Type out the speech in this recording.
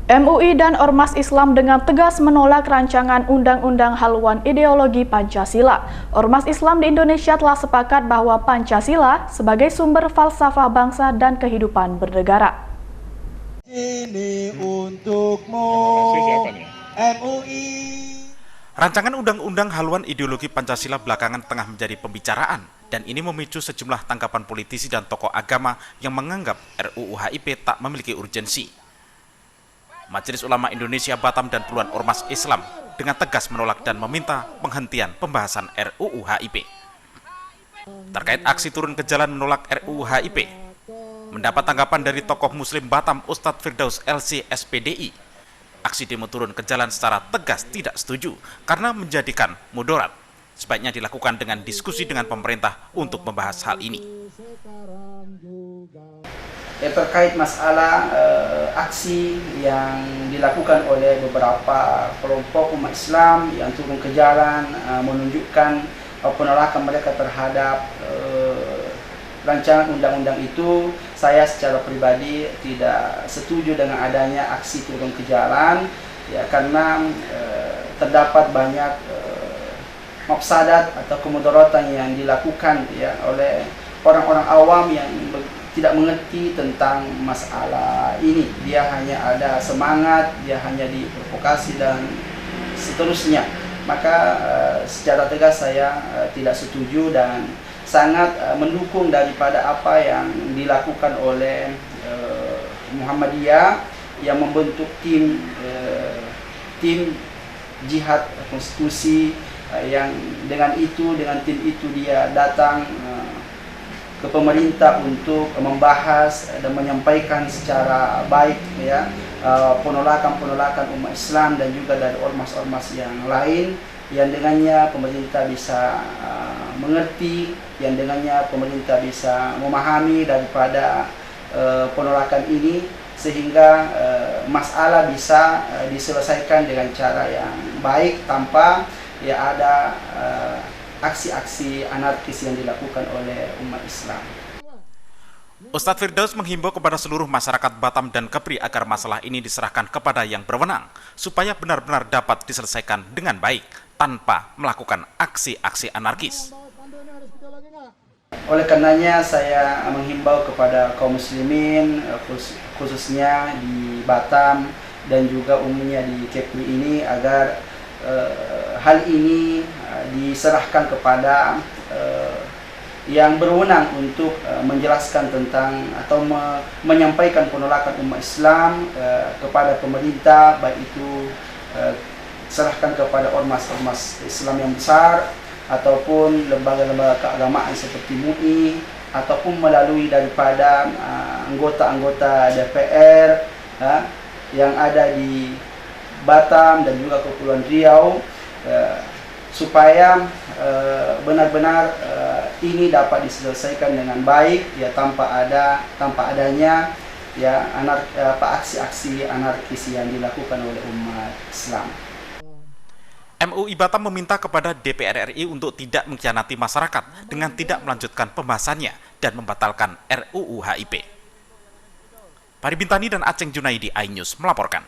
MUI dan Ormas Islam dengan tegas menolak rancangan Undang-Undang Haluan Ideologi Pancasila. Ormas Islam di Indonesia telah sepakat bahwa Pancasila sebagai sumber falsafah bangsa dan kehidupan bernegara. Ini untukmu, MUI. Rancangan Undang-Undang Haluan Ideologi Pancasila belakangan tengah menjadi pembicaraan, dan ini memicu sejumlah tanggapan politisi dan tokoh agama yang menganggap RUU HIP tak memiliki urgensi. Majelis Ulama Indonesia Batam dan puluhan ormas Islam dengan tegas menolak dan meminta penghentian pembahasan RUU HIP. Terkait aksi turun ke jalan menolak RUU HIP, mendapat tanggapan dari tokoh Muslim Batam Ustadz Firdaus LC SPDI. Aksi demo turun ke jalan secara tegas tidak setuju karena menjadikan mudarat. Sebaiknya dilakukan dengan diskusi dengan pemerintah untuk membahas hal ini. Terkait masalah aksi yang dilakukan oleh beberapa kelompok umat Islam yang turun ke jalan menunjukkan penolakan mereka terhadap rancangan undang-undang itu, saya secara pribadi tidak setuju dengan adanya aksi turun ke jalan, ya, karena terdapat banyak mafsadat atau kemudaratan yang dilakukan, ya, oleh orang-orang awam yang tidak mengerti tentang masalah ini. Dia hanya ada semangat, dia hanya diprovokasi dan seterusnya. Maka secara tegas saya tidak setuju dan sangat mendukung daripada apa yang dilakukan oleh Muhammadiyah yang membentuk tim jihad konstitusi, yang dengan tim itu dia datang ke pemerintah untuk membahas dan menyampaikan secara baik, ya, penolakan umat Islam dan juga dari ormas-ormas yang lain, yang dengannya pemerintah bisa mengerti, yang dengannya pemerintah bisa memahami daripada penolakan ini, sehingga masalah bisa diselesaikan dengan cara yang baik tanpa ada aksi-aksi anarkis yang dilakukan oleh umat Islam. Ustadz Firdaus menghimbau kepada seluruh masyarakat Batam dan Kepri agar masalah ini diserahkan kepada yang berwenang, supaya benar-benar dapat diselesaikan dengan baik, tanpa melakukan aksi-aksi anarkis. Oleh karenanya saya menghimbau kepada kaum muslimin, khususnya di Batam dan juga umumnya di Kepri ini, agar hal ini diserahkan kepada yang berwenang untuk menjelaskan tentang atau menyampaikan penolakan umat Islam kepada pemerintah, baik itu serahkan kepada ormas-ormas Islam yang besar ataupun lembaga-lembaga keagamaan seperti MUI, ataupun melalui daripada anggota-anggota DPR yang ada di Batam dan juga Kepulauan Riau, supaya benar-benar ini dapat diselesaikan dengan baik, ya, tanpa adanya, ya, aksi-aksi anarkis yang dilakukan oleh umat Islam. MUI Batam meminta kepada DPR RI untuk tidak mengkhianati masyarakat dengan tidak melanjutkan pembahasannya dan membatalkan RUU HIP. Pari Bintani dan Aceng Junaidi, iNews melaporkan.